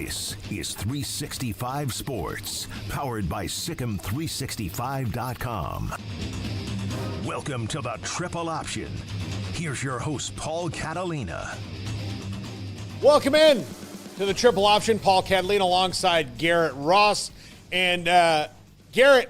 This is 365 Sports, powered by Sikkim365.com. Welcome to the Triple Option. Here's your host, Paul Catalina. Welcome in to the Triple Option. Paul Catalina alongside Garrett Ross. And Garrett,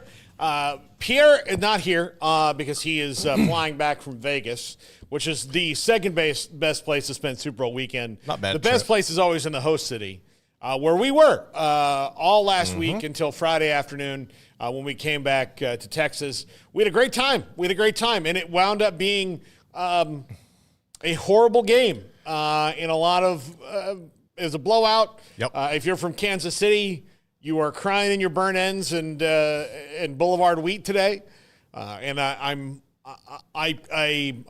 Pierre is not here because he is flying back from Vegas, which is the second best place to spend Super Bowl weekend. Not bad. The best place is always in the host city, where we were all last week until Friday afternoon when we came back to Texas. We had a great time. And it wound up being a horrible game in a lot of it was a blowout. Yep. If you're from Kansas City, you are crying in your burn ends and Boulevard Wheat today. And I'm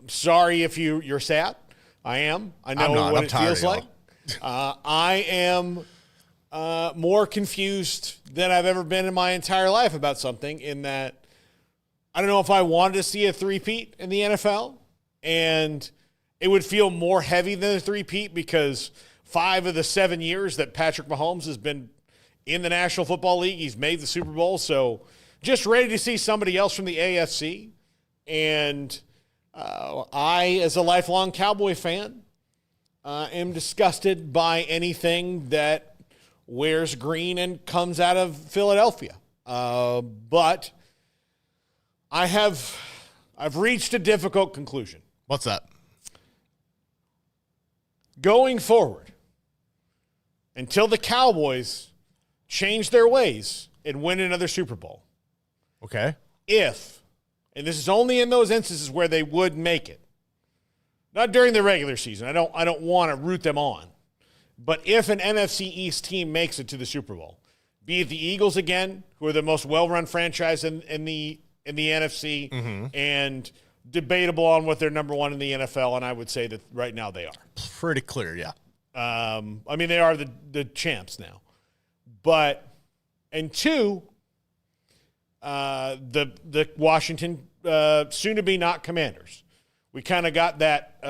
sorry if you're sad. I am. I know what it feels like. I am more confused than I've ever been in my entire life about something, in that I don't know if I wanted to see a three-peat in the NFL, and it would feel more heavy than a three-peat because 5 of the 7 years that Patrick Mahomes has been in the National Football League, he's made the Super Bowl. So just ready to see somebody else from the AFC. And I, as a lifelong Cowboy fan, am disgusted by anything that wears green and comes out of Philadelphia. But I've reached a difficult conclusion. What's that? Going forward, until the Cowboys change their ways and win another Super Bowl. Okay. And this is only in those instances where they would make it, not during the regular season. I don't want to root them on. But if an NFC East team makes it to the Super Bowl, be it the Eagles again, who are the most well-run franchise in the NFC, and debatable on what they're number one in the NFL, and I would say that right now they are. Pretty clear, yeah. I mean, they are the champs now. But, and two, the Washington, soon-to-be not Commanders. We kind of got that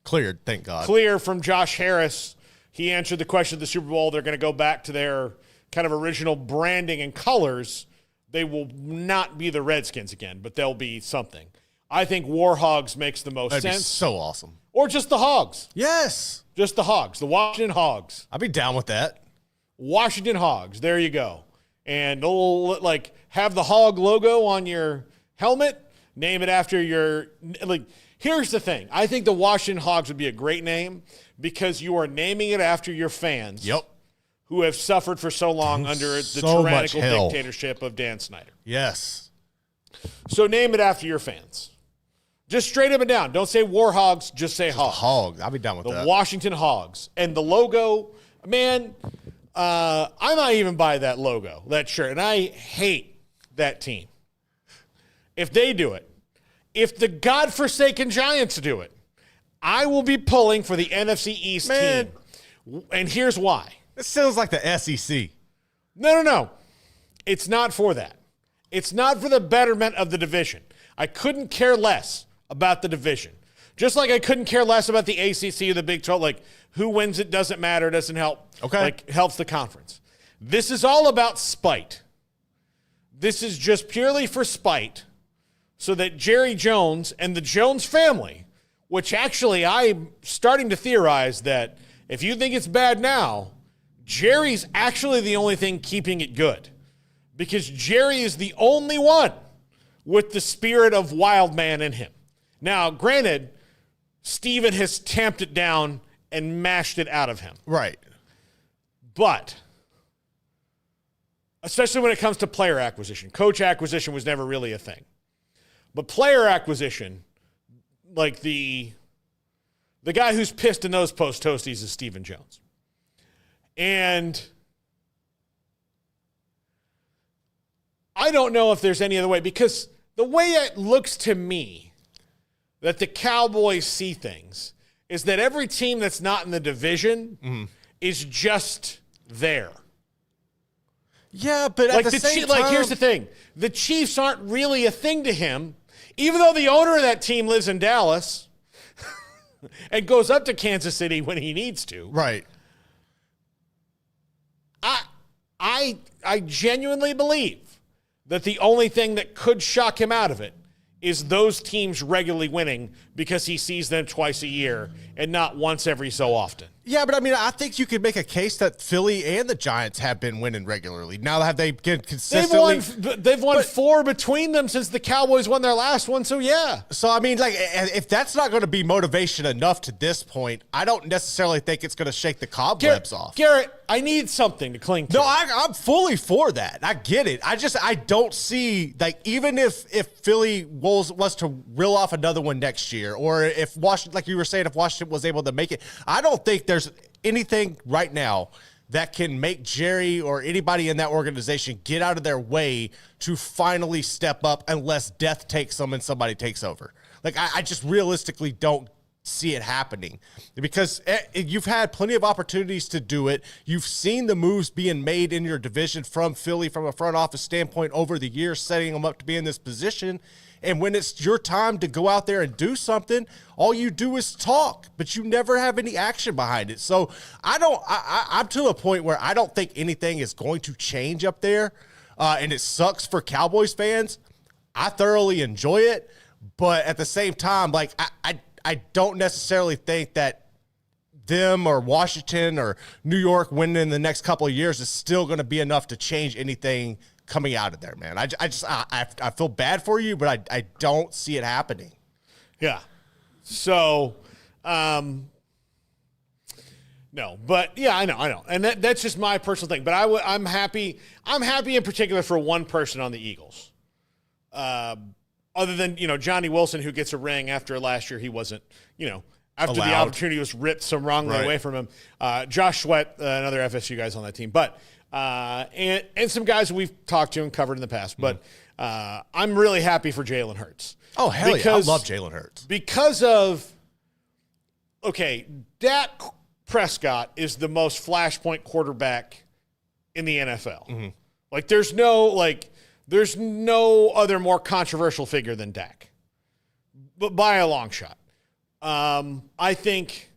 cleared, thank God. Clear from Josh Harris. He answered the question of the Super Bowl. They're going to go back to their kind of original branding and colors. They will not be the Redskins again, but they'll be something. I think Warhogs makes the most That'd sense. Be so awesome. Or just the Hogs. Yes. Just the Hogs, the Washington Hogs. I'd be down with that. Washington Hogs. There you go. And they'll have the hog logo on your helmet. Name it after your Here's the thing. I think the Washington Hogs would be a great name because you are naming it after your fans. Yep. Who have suffered for so long under the tyrannical dictatorship of Dan Snyder. Yes. So name it after your fans. Just straight up and down. Don't say Warhogs, just say Hogs. Hogs. I'll be down with that. The Washington Hogs. And the logo, man, I might even buy that logo, that shirt. And I hate that team. If they do it, if the godforsaken Giants do it, I will be pulling for the NFC East team. And here's why. It sounds like the SEC. No. It's not for that. It's not for the betterment of the division. I couldn't care less about the division. Just like I couldn't care less about the ACC or the Big 12. Like, who wins it doesn't matter. It doesn't help. Okay. Helps the conference. This is all about spite. This is just purely for spite so that Jerry Jones and the Jones family, which actually I'm starting to theorize that if you think it's bad now, Jerry's actually the only thing keeping it good. Because Jerry is the only one with the spirit of wild man in him. Now, granted, Steven has tamped it down and mashed it out of him. Right. But, especially when it comes to player acquisition, coach acquisition was never really a thing. But player acquisition, like the guy who's pissed in those post toasties is Stephen Jones. And I don't know if there's any other way, because the way it looks to me that the Cowboys see things is that every team that's not in the division is just there. Yeah, but at the same time, here's the thing. The Chiefs aren't really a thing to him, even though the owner of that team lives in Dallas and goes up to Kansas City when he needs to. Right. I genuinely believe that the only thing that could shock him out of it is those teams regularly winning because he sees them twice a year and not once every so often. Yeah, but I mean, I think you could make a case that Philly and the Giants have been winning regularly. Now, have they been consistently? They've won 4 between them since the Cowboys won their last one, so yeah. So, I mean, like, if that's not going to be motivation enough to this point, I don't necessarily think it's going to shake the cobwebs off. Garrett, I need something to cling to. No, I'm fully for that. I get it. I don't see, like, even if Philly was to reel off another one next year, or if Washington, like you were saying, if Washington was able to make it, I don't think there's anything right now that can make Jerry or anybody in that organization get out of their way to finally step up unless death takes them and somebody takes over. Like, I just realistically don't see it happening because you've had plenty of opportunities to do it. You've seen the moves being made in your division from Philly from a front office standpoint over the years, setting them up to be in this position. And when it's your time to go out there and do something, all you do is talk, but you never have any action behind it. So I'm to a point where I don't think anything is going to change up there. And it sucks for Cowboys fans. I thoroughly enjoy it. But at the same time, like, I don't necessarily think that them or Washington or New York winning in the next couple of years is still going to be enough to change anything coming out of there, man. I feel bad for you, but I don't see it happening. Yeah. So, no, but yeah, I know. And that's just my personal thing, but I'm happy in particular for one person on the Eagles. Other than, Johnny Wilson, who gets a ring after last year, he wasn't, after allowed. The opportunity was ripped so wrongly away from him. Josh Sweat, another FSU guys on that team, but and some guys we've talked to and covered in the past. But I'm really happy for Jalen Hurts. Oh, hell yeah. I love Jalen Hurts. Because of, Dak Prescott is the most flashpoint quarterback in the NFL. Mm-hmm. Like, there's no other more controversial figure than Dak, but by a long shot. I think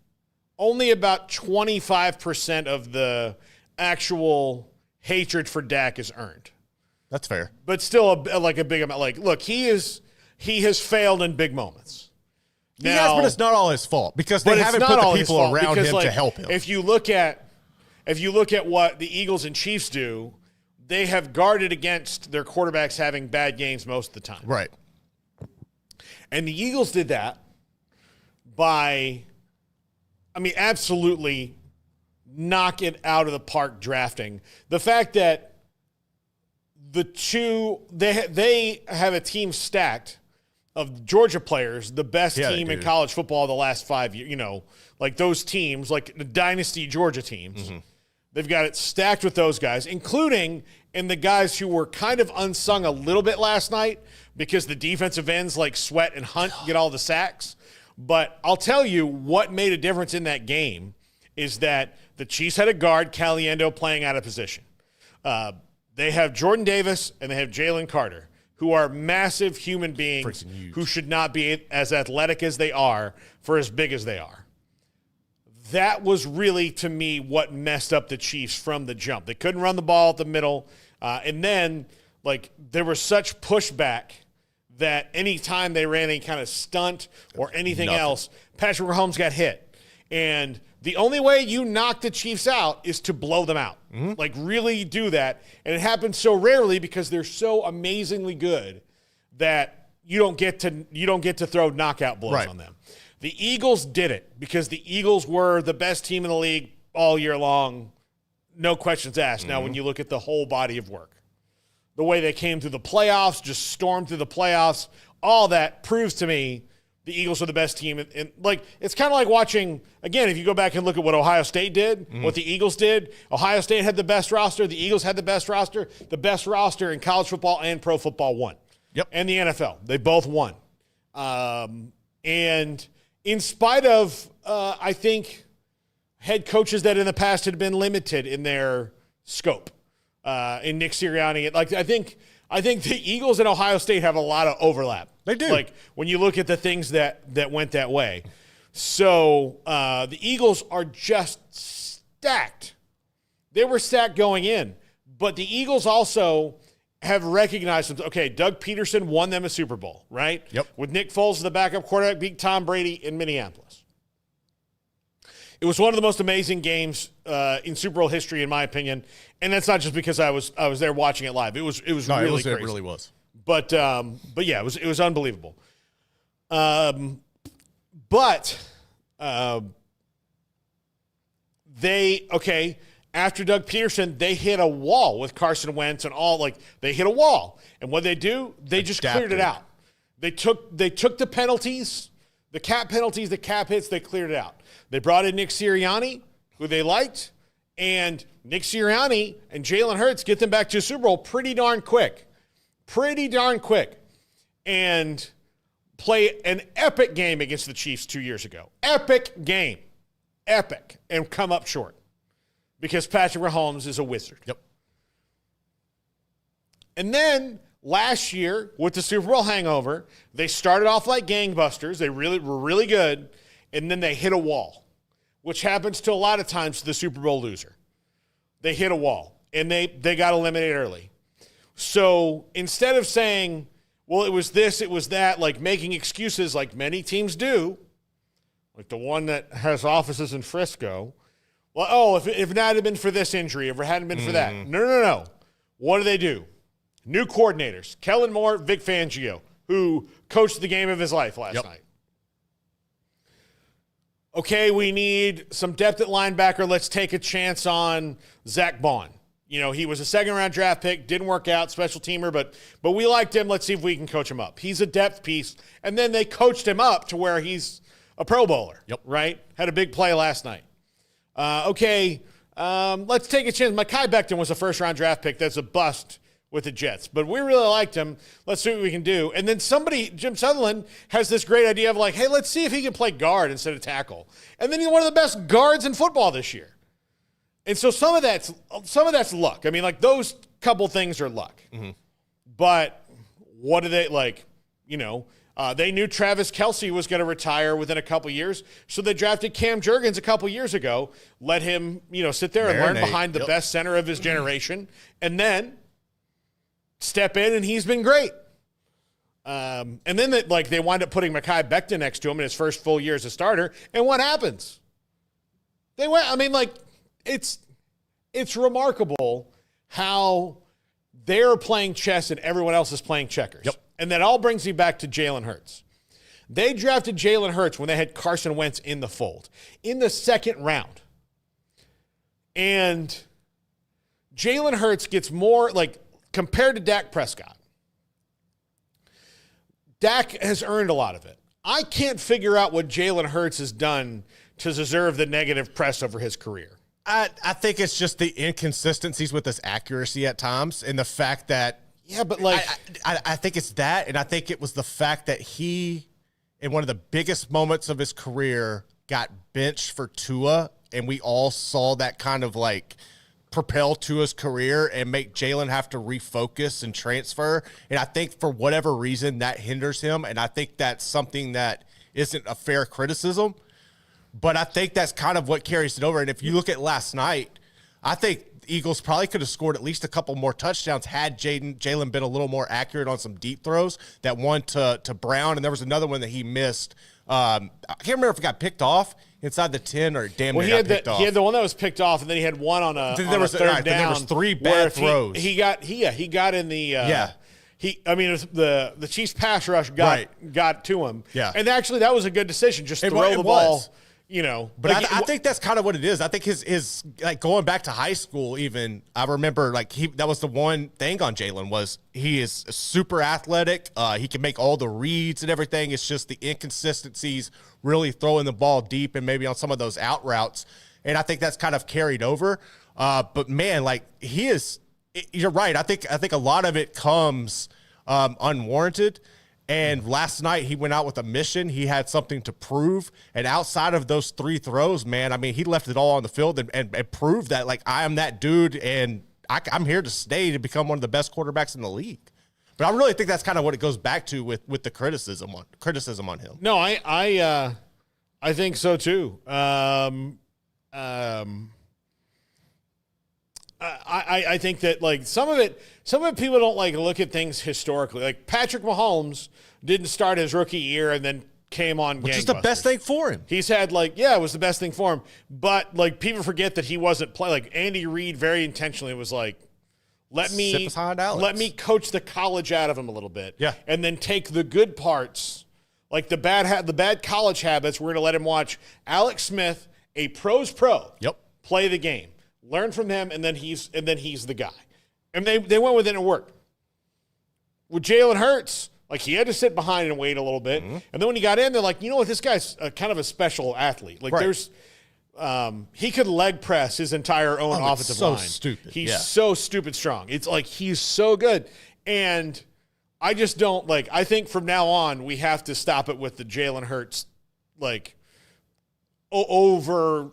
only about 25% of the actual hatred for Dak is earned. That's fair. But still a big amount. Like, look, he has failed in big moments. He has, but it's not all his fault because they haven't put the people around him to help him. If you look at what the Eagles and Chiefs do, they have guarded against their quarterbacks having bad games most of the time. Right. And the Eagles did that by, absolutely knock it out of the park drafting. The fact that they have a team stacked of Georgia players, the best team in college football the last 5 years, like those teams, like the dynasty Georgia teams. Mm-hmm. They've got it stacked with those guys, including in the guys who were kind of unsung a little bit last night because the defensive ends like Sweat and Hunt get all the sacks. But I'll tell you what made a difference in that game is that the Chiefs had a guard, Caliendo, playing out of position. They have Jordan Davis and they have Jalen Carter, who are massive human beings who should not be as athletic as they are for as big as they are. That was really, to me, what messed up the Chiefs from the jump. They couldn't run the ball at the middle. And then, there was such pushback that any time they ran any kind of stunt or anything else, Patrick Mahomes got hit. And the only way you knock the Chiefs out is to blow them out. Mm-hmm. Really do that. And it happens so rarely because they're so amazingly good that you don't get to throw knockout blows on them. The Eagles did it because the Eagles were the best team in the league all year long. No questions asked. Mm-hmm. Now, when you look at the whole body of work, the way they came through the playoffs, just stormed through the playoffs, all that proves to me the Eagles are the best team. And it's kind of like watching, again, if you go back and look at what Ohio State did, what the Eagles did, Ohio State had the best roster. The Eagles had the best roster. The best roster in college football and pro football won. Yep. And the NFL. They both won. And in spite of, I think, head coaches that in the past had been limited in their scope, in Nick Sirianni, I think the Eagles and Ohio State have a lot of overlap. They do. When you look at the things that went that way. So the Eagles are just stacked They were stacked going in. But the Eagles also have recognized them. Okay, Doug Peterson won them a Super Bowl, right? Yep. With Nick Foles as the backup quarterback, beat Tom Brady in Minneapolis. It was one of the most amazing games in Super Bowl history, in my opinion, and that's not just because I was there watching it live. It was really crazy. It really was. But yeah, it was unbelievable. After Doug Peterson, they hit a wall with Carson Wentz and all. They hit a wall, and what they do, they just cleared it out. They took the penalties, the cap penalties, the cap hits. They cleared it out. They brought in Nick Sirianni, who they liked, and Nick Sirianni and Jalen Hurts get them back to a Super Bowl pretty darn quick, and play an epic game against the Chiefs 2 years ago. Epic game, and come up short because Patrick Mahomes is a wizard. Yep. And then last year with the Super Bowl hangover, they started off like gangbusters. They were really good. And then they hit a wall, which happens to a lot of times to the Super Bowl loser. They hit a wall, and they got eliminated early. So instead of saying, well, it was this, it was that, like making excuses like many teams do, like the one that has offices in Frisco, well, if it had been for this injury, if it hadn't been for that. No. What do? New coordinators, Kellen Moore, Vic Fangio, who coached the game of his life last night. Okay, we need some depth at linebacker. Let's take a chance on Zach Bond. You know, he was a second-round draft pick, didn't work out, special teamer, but we liked him. Let's see if we can coach him up. He's a depth piece. And then they coached him up to where he's a Pro Bowler, right? Had a big play last night. Let's take a chance. Mekhi Becton was a first-round draft pick. That's a bust with the Jets. But we really liked him. Let's see what we can do. And then Jim Sutherland, has this great idea of like, hey, let's see if he can play guard instead of tackle. And then he's one of the best guards in football this year. And so some of that's luck. I mean, like those couple things are luck. Mm-hmm. But what do they like? You know, they knew Travis Kelce was going to retire within a couple years, so they drafted Cam Jurgens a couple years ago. Let him, sit there and learn behind the best center of his generation, and then step in, and he's been great. And then they wind up putting Mekhi Becton next to him in his first full year as a starter, and what happens? They went. I mean, it's remarkable how they're playing chess and everyone else is playing checkers. Yep. And that all brings me back to Jalen Hurts. They drafted Jalen Hurts when they had Carson Wentz in the fold in the second round. And Jalen Hurts gets more, compared to Dak Prescott, Dak has earned a lot of it. I can't figure out what Jalen Hurts has done to deserve the negative press over his career. I think it's just the inconsistencies with his accuracy at times and the fact that I think it's that, and I think it was the fact that he, in one of the biggest moments of his career, got benched for Tua, and we all saw that kind of propel Tua's career and make Jalen have to refocus and transfer. And I think for whatever reason that hinders him, and I think that's something that isn't a fair criticism. But I think that's kind of what carries it over. And if you look at last night, I think the Eagles probably could have scored at least a couple more touchdowns had Jalen been a little more accurate on some deep throws. That one to Brown, and there was another one that he missed. I can't remember if it got picked off inside the 10 or damn near got picked off. He had the one that was picked off, and then he had one on a third down. There was three bad throws. He got in the the Chiefs pass rush got to him. Yeah. And actually that was a good decision. Just throw the ball. But I think that's kind of what it is. I think his going back to high school, even I remember that was the one thing on Jalen was he is super athletic. He can make all the reads and everything. It's just the inconsistencies, really throwing the ball deep and maybe on some of those out routes. And I think that's kind of carried over. But man, he is. You're right. I think a lot of it comes unwarranted. And last night he went out with a mission. He had something to prove. And outside of those three throws, man, I mean, he left it all on the field and proved that, I am that dude, and I'm here to stay to become one of the best quarterbacks in the league. But I really think that's kind of what it goes back to with the criticism on him. No, I think so too. I think that like some of it people don't like look at things historically. Like Patrick Mahomes didn't start his rookie year and then came on which is the best thing for him. He's had it was the best thing for him. But like people forget that he wasn't playing. Like Andy Reid very intentionally was like, let me coach the college out of him a little bit. Yeah. And then take the good parts, like the bad college habits. We're going to let him watch Alex Smith, a pro's pro. Yep. Play the game. Learn from him, and then he's the guy. And they went with it and it worked. With Jalen Hurts, like he had to sit behind and wait a little bit. Mm-hmm. And then when he got in, they're like, you know what, this guy's kind of a special athlete. Like there's he could leg press his entire own offensive line. Stupid. He's so stupid strong. It's like he's so good. And I just don't like I think from now on we have to stop it with the Jalen Hurts like over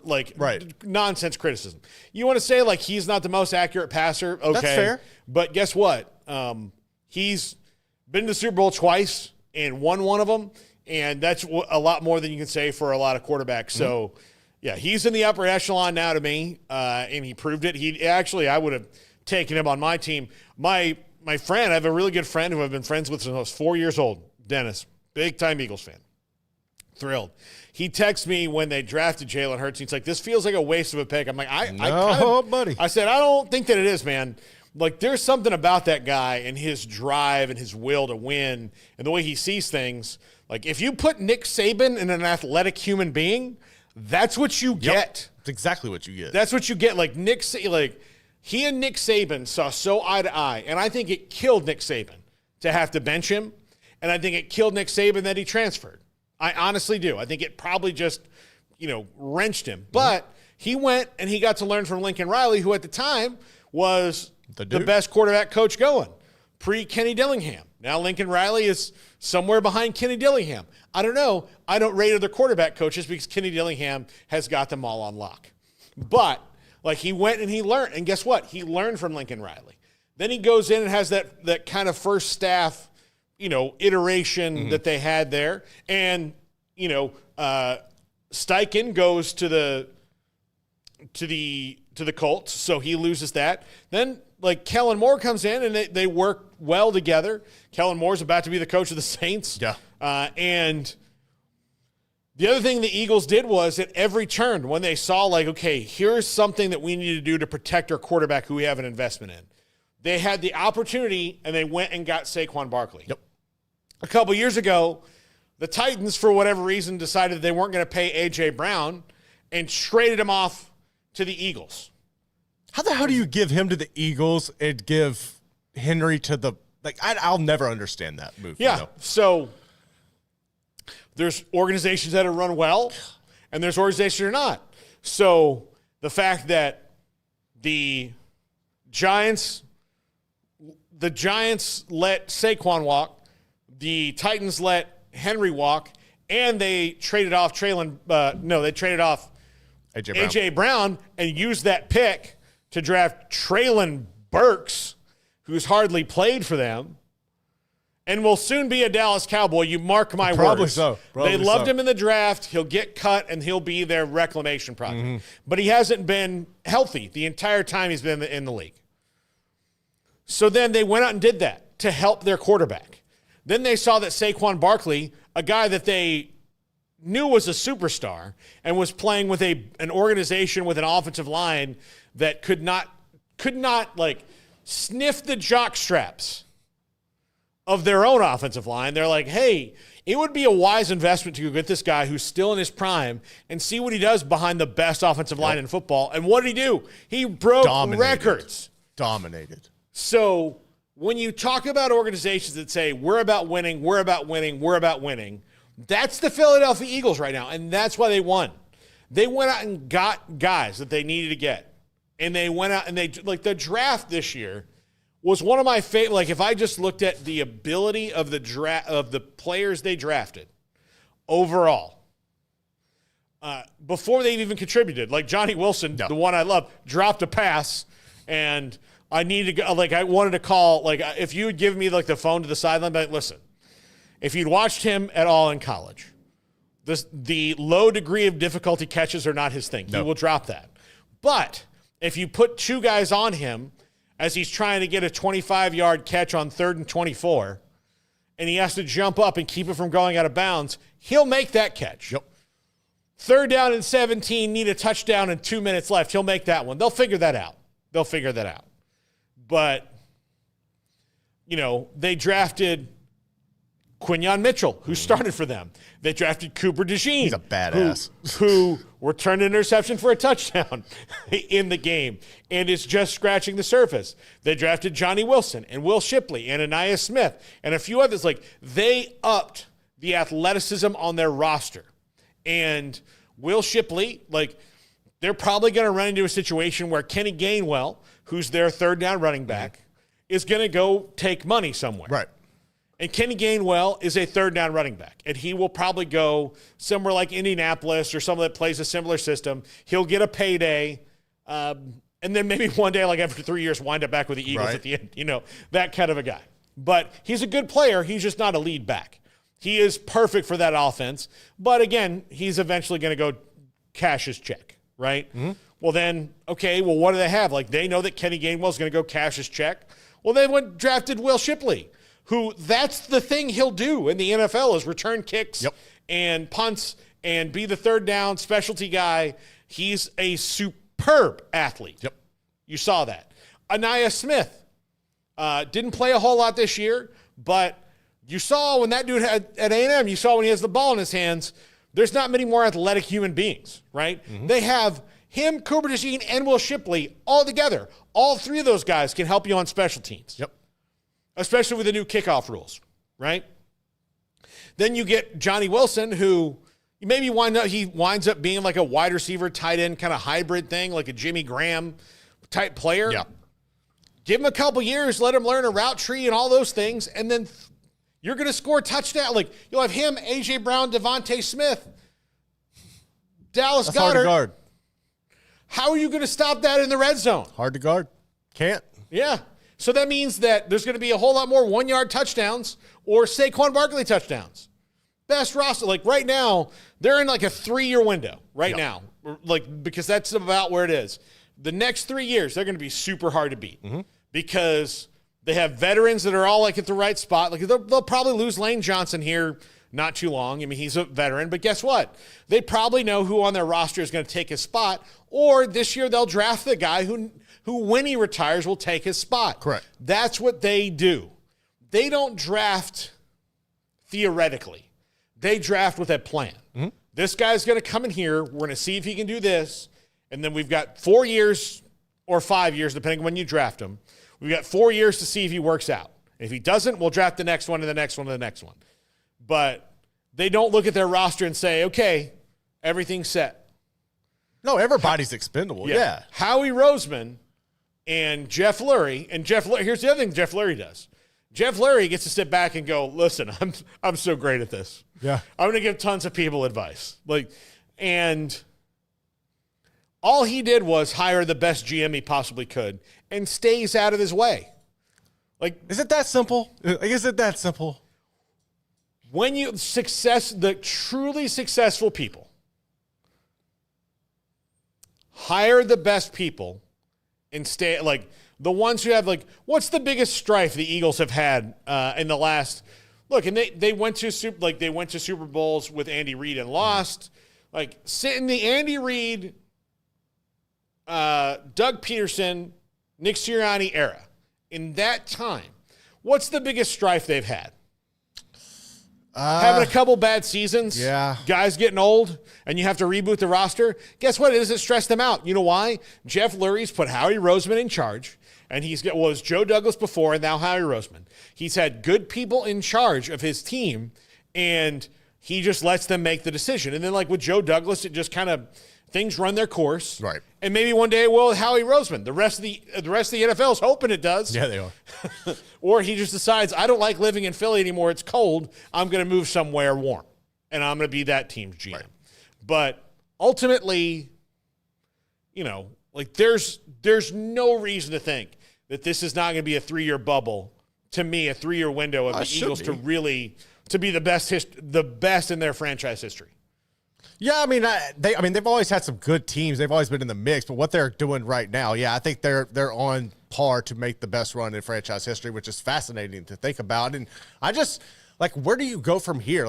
nonsense criticism. You want to say like he's not the most accurate passer? Okay. That's fair. But guess what? He's been to the Super Bowl twice and won one of them, and that's a lot more than you can say for a lot of quarterbacks. So, yeah, he's in the upper echelon now to me, and he proved it. I would have taken him on my team. My friend, I have a really good friend who I've been friends with since I was 4 years old, Dennis, big-time Eagles fan. Thrilled. He texted me when they drafted Jalen Hurts. He's like, this feels like a waste of a pick. I'm like, buddy. I said, I don't think that it is, man. Like, there's something about that guy and his drive and his will to win and the way he sees things. Like, if you put Nick Saban in an athletic human being, that's what you get. That's exactly what you get. That's what you get. Like, he and Nick Saban saw so eye to eye, and I think it killed Nick Saban to have to bench him, and I think it killed Nick Saban that he transferred. I honestly do. I think it probably just, wrenched him. But he went and he got to learn from Lincoln Riley, who at the time was the best quarterback coach going, pre-Kenny Dillingham. Now Lincoln Riley is somewhere behind Kenny Dillingham. I don't know. I don't rate other quarterback coaches because Kenny Dillingham has got them all on lock. But, he went and he learned. And guess what? He learned from Lincoln Riley. Then he goes in and has that kind of first staff iteration that they had there. And, Steichen goes to the Colts, so he loses that. Then, Kellen Moore comes in, and they work well together. Kellen Moore's about to be the coach of the Saints. Yeah. And the other thing the Eagles did was at every turn, when they saw, okay, here's something that we need to do to protect our quarterback who we have an investment in, they had the opportunity, and they went and got Saquon Barkley. Yep. A couple years ago, the Titans, for whatever reason, decided they weren't going to pay A.J. Brown and traded him off to the Eagles. How the hell do you give him to the Eagles and give Henry to the I'll never understand that move. Yeah. So there's organizations that are run well, and there's organizations that are not. So the fact that the Giants let Saquon walk, the Titans let Henry walk, and they traded off A.J. Brown and used that pick to draft Treylon Burks, who's hardly played for them, and will soon be a Dallas Cowboy. You mark my Probably words. So. They loved him in the draft. He'll get cut, and he'll be their reclamation project. Mm-hmm. But he hasn't been healthy the entire time he's been in the league. So then they went out and did that to help their quarterback. Then they saw that Saquon Barkley, a guy that they knew was a superstar and was playing with an organization with an offensive line that could not sniff the jock straps of their own offensive line. They're like, hey, it would be a wise investment to go get this guy who's still in his prime and see what he does behind the best offensive line in football. And what did he do? He broke records. Dominated. So when you talk about organizations that say, we're about winning, we're about winning, we're about winning, that's the Philadelphia Eagles right now, and that's why they won. They went out and got guys that they needed to get, and they went out and the draft this year was one of my favorite. If I just looked at the ability of the players they drafted overall, before they've even contributed, Johnny Wilson, the one I love, dropped a pass, and I needed to go. I wanted to call. If you would give me the phone to the sideline, but listen. If you'd watched him at all in college, the low degree of difficulty catches are not his thing. No. He will drop that. But If you put two guys on him as he's trying to get a 25-yard catch on 3rd and 24, and he has to jump up and keep it from going out of bounds, he'll make that catch. Yep. 3rd down and 17, need a touchdown and 2 minutes left. He'll make that one. They'll figure that out. But, they drafted Quinyon Mitchell, who started for them. They drafted Cooper DeJean. He's a badass. Who returned an interception for a touchdown in the game and is just scratching the surface. They drafted Johnny Wilson and Will Shipley and Anaya Smith and a few others. They upped the athleticism on their roster. And Will Shipley, they're probably going to run into a situation where Kenny Gainwell, who's their 3rd down running back, is going to go take money somewhere. Right. And Kenny Gainwell is a 3rd down running back, and he will probably go somewhere like Indianapolis or someone that plays a similar system. He'll get a payday, and then maybe one day, after 3 years, wind up back with the Eagles at the end. That kind of a guy. But he's a good player. He's just not a lead back. He is perfect for that offense. But, again, he's eventually going to go cash his check, right? Mm-hmm. Well, then, what do they have? They know that Kenny Gainwell is going to go cash his check. Well, they went drafted Will Shipley, who that's the thing he'll do in the NFL is return kicks and punts and be the 3rd down specialty guy. He's a superb athlete. Yep. You saw that. Anaya Smith didn't play a whole lot this year, but you saw when that dude had at A&M, you saw when he has the ball in his hands, there's not many more athletic human beings, right? Mm-hmm. They have him, Cooper DeJean, and Will Shipley all together. All 3 of those guys can help you on special teams. Yep. Especially with the new kickoff rules, right? Then you get Johnny Wilson, who maybe winds up being like a wide receiver, tight end kind of hybrid thing, like a Jimmy Graham type player. Yeah. Give him a couple years, let him learn a route tree and all those things, and then you're going to score a touchdown. You'll have him, A.J. Brown, Devontae Smith, Dallas That's Goedert. hard to guard. How are you going to stop that in the red zone? Hard to guard. Can't. Yeah. So that means that there's going to be a whole lot more 1-yard touchdowns or Saquon Barkley touchdowns. Best roster. Right now, they're in a 3-year window now. Because that's about where it is. The next 3 years, they're going to be super hard to beat because they have veterans that are all at the right spot. They'll probably lose Lane Johnson here not too long. I mean, he's a veteran, but guess what? They probably know who on their roster is going to take his spot, or this year they'll draft the guy who when he retires will take his spot. Correct. That's what they do. They don't draft theoretically. They draft with a plan. Mm-hmm. This guy's going to come in here. We're going to see if he can do this, and then we've got 4 years or 5 years, depending on when you draft him. We've got 4 years to see if he works out. If he doesn't, we'll draft the next one and the next one and the next one. But they don't look at their roster and say, okay, everything's set. No, everybody's expendable. Yeah. Howie Roseman and Jeff Lurie, here's the other thing Jeff Lurie does. Jeff Lurie gets to sit back and go, listen, I'm so great at this. Yeah. I'm going to give tons of people advice. And all he did was hire the best GM he possibly could and stays out of his way. Is it that simple? Is it that simple? When the truly successful people hire the best people and stay, the ones who have, what's the biggest strife the Eagles have had in the last, and they went to Super Bowls with Andy Reid and lost. Sit in the Andy Reid, Doug Peterson, Nick Sirianni era. In that time, what's the biggest strife they've had? Having a couple bad seasons, guys getting old, and you have to reboot the roster. Guess what? It doesn't stress them out. You know why? Jeff Lurie's put Howie Roseman in charge, and was Joe Douglas before, and now Howie Roseman. He's had good people in charge of his team, and he just lets them make the decision. And then, with Joe Douglas, it just kind of things run their course, right? And maybe one day it will with Howie Roseman. The rest of the NFL is hoping it does. Yeah, they are. Or he just decides, I don't like living in Philly anymore. It's cold. I'm going to move somewhere warm, and I'm going to be that team's GM. Right. But ultimately, there's no reason to think that this is not going to be a 3-year bubble. To me, a 3-year window of the Eagles to be the best in their franchise history. Yeah, I mean, they've always had some good teams. They've always been in the mix, but what they're doing right now, yeah, I think they're on par to make the best run in franchise history, which is fascinating to think about. And I just where do you go from here?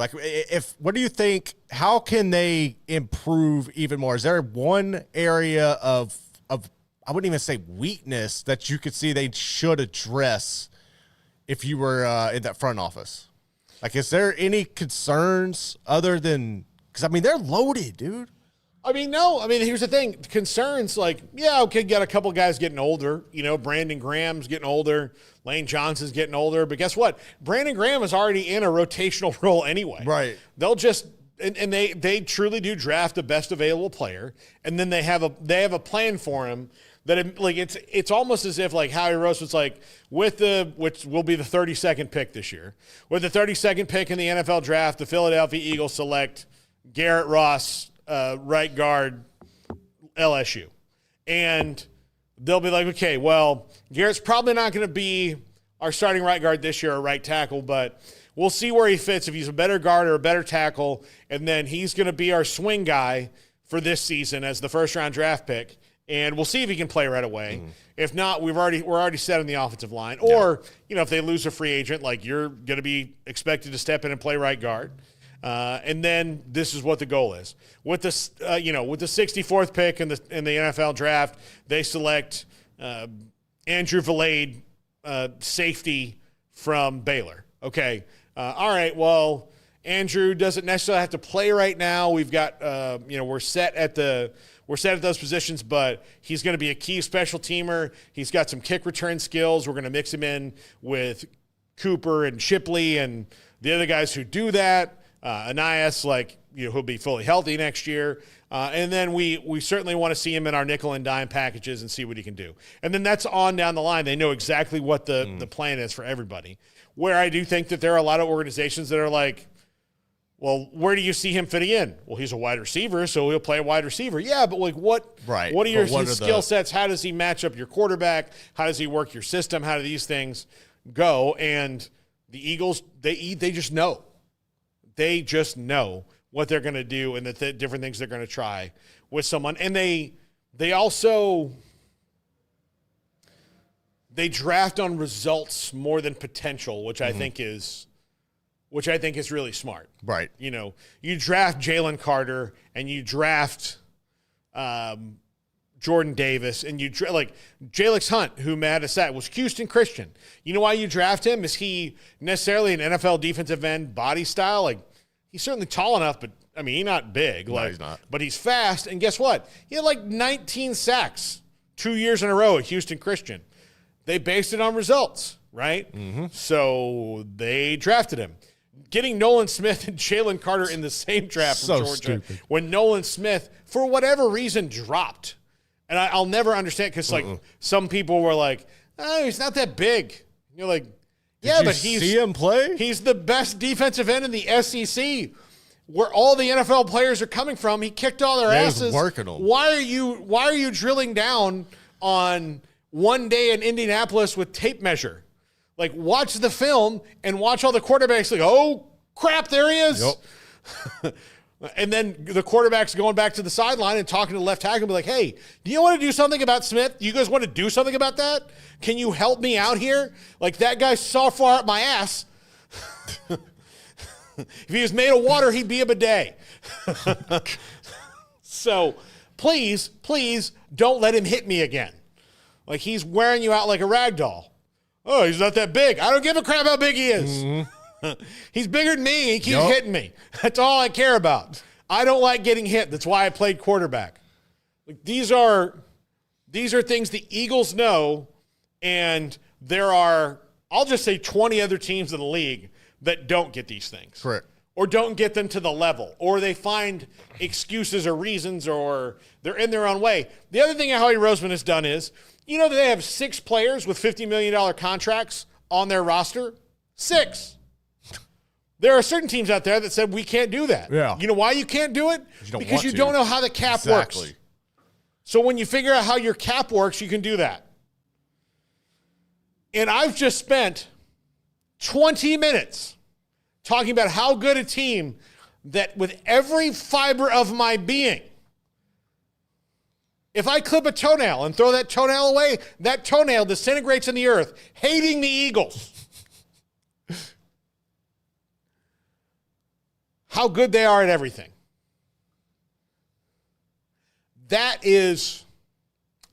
What do you think? How can they improve even more? Is there one area of I wouldn't even say weakness that you could see they should address if you were in that front office? Is there any concerns other than? Because, they're loaded, dude. No. Here's the thing. Concerns, got a couple guys getting older. Brandon Graham's getting older. Lane Johnson's getting older. But guess what? Brandon Graham is already in a rotational role anyway. Right. They'll just – and they truly do draft the best available player. And then they have a plan for him that it's almost as if Howie Roseman was which will be the 32nd pick this year. With the 32nd pick in the NFL draft, the Philadelphia Eagles select – Garrett Ross, right guard, LSU. And they'll be like, okay, well, Garrett's probably not going to be our starting right guard this year or right tackle, but we'll see where he fits if he's a better guard or a better tackle, and then he's going to be our swing guy for this season as the first-round draft pick, and we'll see if he can play right away. Mm-hmm. If not, we're already set on the offensive line. Or, if they lose a free agent, you're going to be expected to step in and play right guard. And then this is what the goal is. With the 64th pick in the NFL draft, they select Andrew Valade, safety from Baylor. Okay, all right. Well, Andrew doesn't necessarily have to play right now. We've got we're set at those positions, but he's going to be a key special teamer. He's got some kick return skills. We're going to mix him in with Cooper and Shipley and the other guys who do that. Anias, he'll be fully healthy next year. And then we certainly want to see him in our nickel and dime packages and see what he can do. And then that's on down the line. They know exactly what the plan is for everybody. Where I do think that there are a lot of organizations that are well, where do you see him fitting in? Well, he's a wide receiver, so he'll play a wide receiver. Yeah, but what are your skill sets? How does he match up your quarterback? How does he work your system? How do these things go? And the Eagles, they just know. They just know what they're going to do and the different things they're going to try with someone. And they draft on results more than potential, which I think is really smart. Right. You draft Jalen Carter and you draft Jordan Davis and you Jalix Hunt, who Matt has said was Houston Christian. You know why you draft him? Is he necessarily an NFL defensive end body style? He's certainly tall enough, but he's not big. No, he's not. But he's fast. And guess what? He had 19 sacks 2 years in a row at Houston Christian. They based it on results, right? Mm-hmm. So they drafted him. Getting Nolan Smith and Jalen Carter in the same draft from Georgia, stupid. When Nolan Smith, for whatever reason, dropped. And I'll never understand because some people were like, oh, he's not that big. And you're like, yeah, but see him play? He's the best defensive end in the SEC, where all the NFL players are coming from. He kicked all their asses. Working them. Why are you drilling down on one day in Indianapolis with tape measure? Watch the film and watch all the quarterbacks oh crap, there he is. Yep. And then the quarterback's going back to the sideline and talking to the left tackle and be like, hey, do you want to do something about Smith? Do you guys want to do something about that? Can you help me out here? That guy's so far up my ass. If he was made of water, he'd be a bidet. So please don't let him hit me again. He's wearing you out like a rag doll. Oh, he's not that big. I don't give a crap how big he is. Mm-hmm. He's bigger than me. He keeps hitting me. That's all I care about. I don't like getting hit. That's why I played quarterback. These are things the Eagles know, and there are, I'll just say 20 other teams in the league that don't get these things. Correct. Or don't get them to the level. Or they find excuses or reasons, or they're in their own way. The other thing Howie Roseman has done is, that they have 6 players with $50 million contracts on their roster? 6. There are certain teams out there that said we can't do that. Yeah. You know why you can't do it? Because you don't know how the cap works. So when you figure out how your cap works, you can do that. And I've just spent 20 minutes talking about how good a team that with every fiber of my being, if I clip a toenail and throw that toenail away, that toenail disintegrates in the earth, hating the Eagles. How good they are at everything. That is,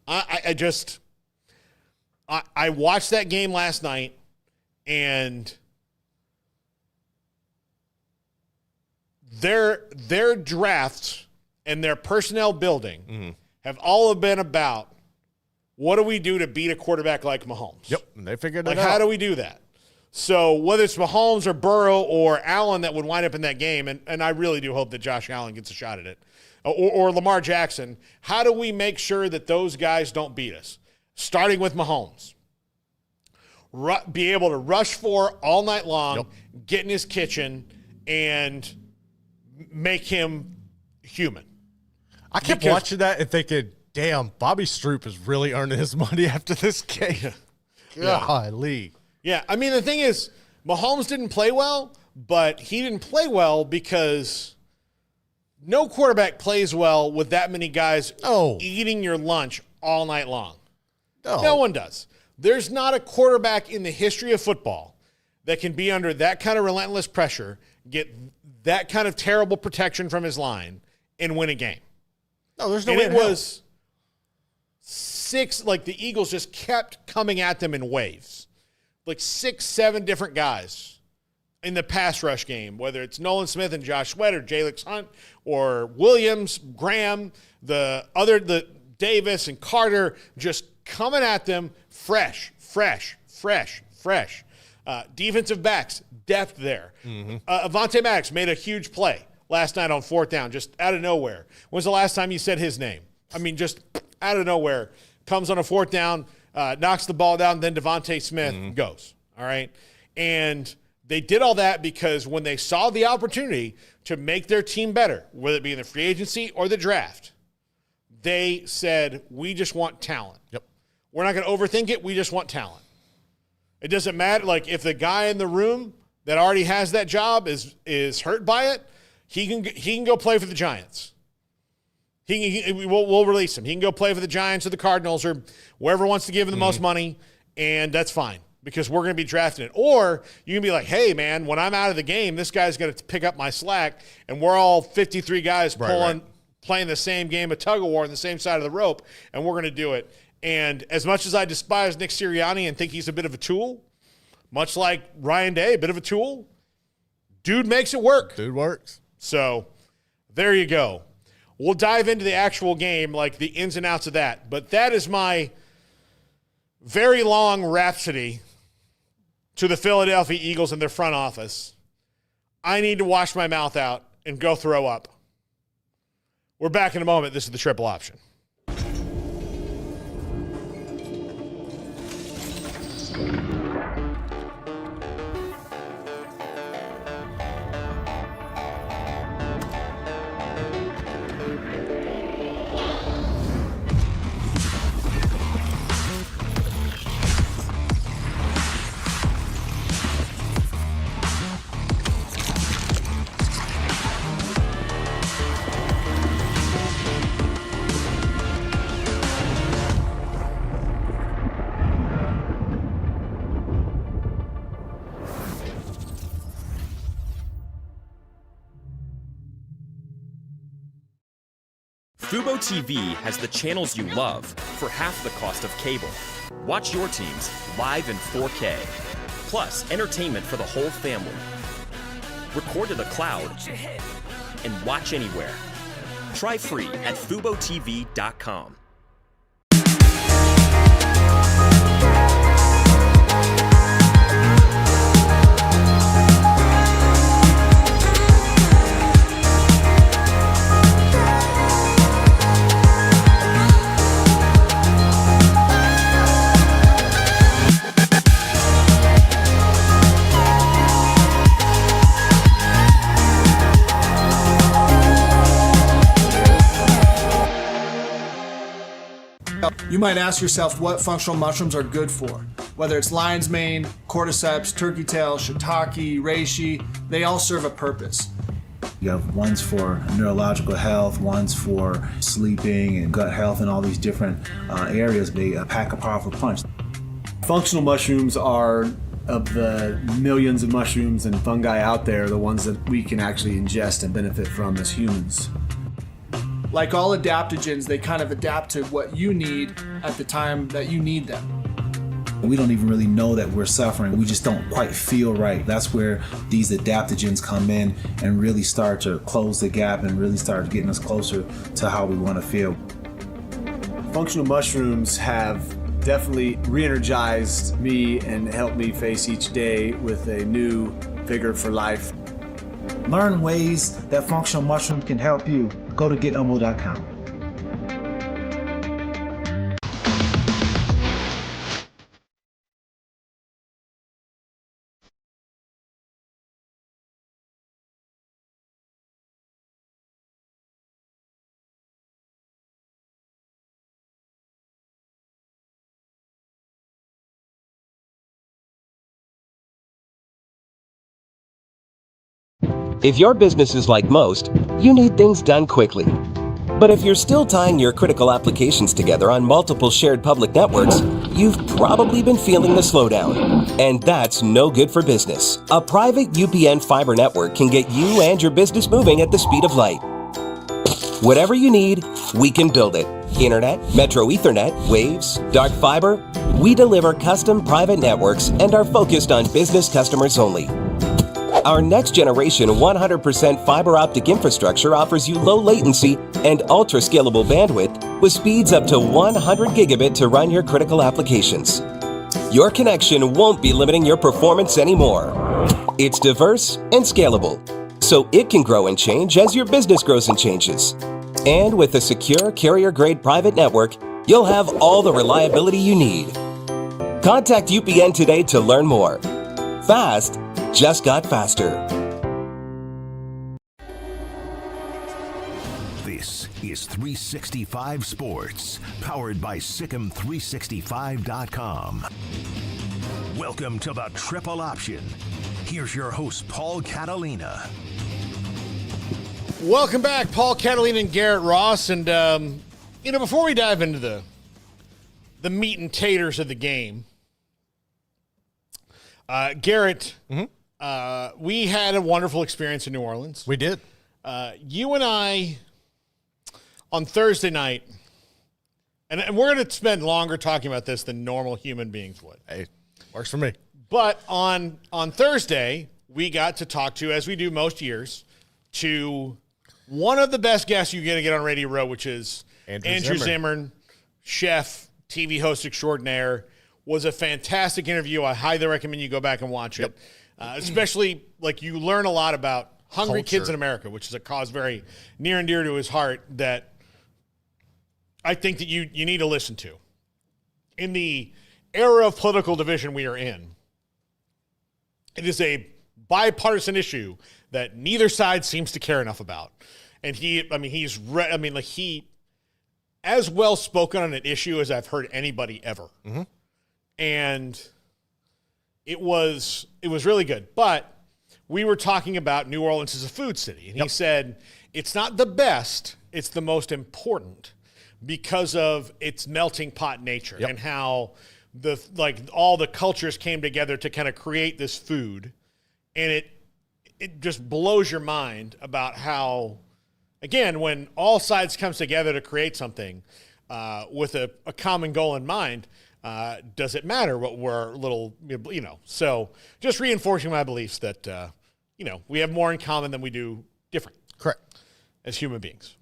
I watched that game last night, and their drafts and their personnel building have all been about, what do we do to beat a quarterback like Mahomes? Yep, and they figured it out. How do we do that? So whether it's Mahomes or Burrow or Allen that would wind up in that game, and I really do hope that Josh Allen gets a shot at it, or Lamar Jackson, how do we make sure that those guys don't beat us? Starting with Mahomes. Be able to rush for all night long, get in his kitchen, and make him human. I kept watching that and thinking, damn, Bobby Stroop is really earning his money after this game. Golly. Yeah, I mean, the thing is, Mahomes didn't play well, but he didn't play well because no quarterback plays well with that many guys eating your lunch all night long. No one does. There's not a quarterback in the history of football that can be under that kind of relentless pressure, get that kind of terrible protection from his line, and win a game. No, there's no way. It was the Eagles just kept coming at them in waves. 6, 7 different guys in the pass rush game, whether it's Nolan Smith and Josh Sweat or Jalix Hunt or Williams, Graham, the Davis and Carter, just coming at them fresh. Defensive backs, depth there. Avonte Maddox made a huge play last night on 4th down, just out of nowhere. When's the last time you said his name? I mean, just out of nowhere. Comes on a 4th down, knocks the ball down, then Devontae Smith goes. All right? And they did all that because when they saw the opportunity to make their team better, whether it be in the free agency or the draft, they said, we just want talent. Yep. We're not going to overthink it. We just want talent. It doesn't matter. If the guy in the room that already has that job is hurt by it, he can go play for the Giants. We'll release him. He can go play for the Giants or the Cardinals or wherever wants to give him the most money, and that's fine because we're going to be drafting it. Or you can be like, hey, man, when I'm out of the game, this guy's going to pick up my slack, and we're all 53 guys playing the same game of tug-of-war on the same side of the rope, and we're going to do it. And as much as I despise Nick Sirianni and think he's a bit of a tool, much like Ryan Day, a bit of a tool, dude makes it work. Dude works. So there you go. We'll dive into the actual game, the ins and outs of that. But that is my very long rhapsody to the Philadelphia Eagles and their front office. I need to wash my mouth out and go throw up. We're back in a moment. This is the Triple Option. Fubo TV has the channels you love for half the cost of cable. Watch your teams live in 4K. Plus, entertainment for the whole family. Record to the cloud and watch anywhere. Try free at FuboTV.com. You might ask yourself what functional mushrooms are good for. Whether it's lion's mane, cordyceps, turkey tail, shiitake, reishi, they all serve a purpose. You have ones for neurological health, ones for sleeping and gut health and all these different areas. They pack a powerful punch. Functional mushrooms are, of the millions of mushrooms and fungi out there, the ones that we can actually ingest and benefit from as humans. Like all adaptogens, they kind of adapt to what you need at the time that you need them. We don't even really know that we're suffering. We just don't quite feel right. That's where these adaptogens come in and really start to close the gap and really start getting us closer to how we want to feel. Functional mushrooms have definitely re-energized me and helped me face each day with a new vigor for life. Learn ways that functional mushroom can help you. Go to getumble.com. If your business is like most, you need things done quickly. But if you're still tying your critical applications together on multiple shared public networks, you've probably been feeling the slowdown. And that's no good for business. A private UPN fiber network can get you and your business moving at the speed of light. Whatever you need, we can build it. Internet, Metro Ethernet, Waves, dark fiber. We deliver custom private networks and are focused on business customers only. Our next generation 100% fiber optic infrastructure offers you low latency and ultra scalable bandwidth with speeds up to 100 gigabit to run your critical applications. Your connection won't be limiting your performance anymore. It's diverse and scalable, so it can grow and change as your business grows and changes. And with a secure carrier-grade private network, you'll have all the reliability you need. Contact UPN today to learn more. Fast just got faster. This is 365 Sports, powered by Sikkim365.com. Welcome to the Triple Option. Here's your host, Paul Catalina. Welcome back, Paul Catalina and Garrett Ross. And, before we dive into the meat and taters of the game, Garrett, we had a wonderful experience in New Orleans. We did. You and I, on Thursday night, and we're going to spend longer talking about this than normal human beings would. Hey, works for me. But on Thursday, we got to talk to, as we do most years, to one of the best guests you're going to get on Radio Row, which is Andrew Zimmern, chef, TV host extraordinaire. Was a fantastic interview. I highly recommend you go back and watch it. Especially, you learn a lot about hungry kids in America, which is a cause very near and dear to his heart that I think that you need to listen to. In the era of political division we are in, it is a bipartisan issue that neither side seems to care enough about. And he's as well spoken on an issue as I've heard anybody ever. Mm-hmm. And it was really good. But we were talking about New Orleans as a food city. And he said, it's not the best, it's the most important because of its melting pot nature and how all the cultures came together to kind of create this food. And it just blows your mind about how, again, when all sides comes together to create something with a common goal in mind, does it matter what we're so just reinforcing my beliefs that, we have more in common than we do different. Correct. As human beings.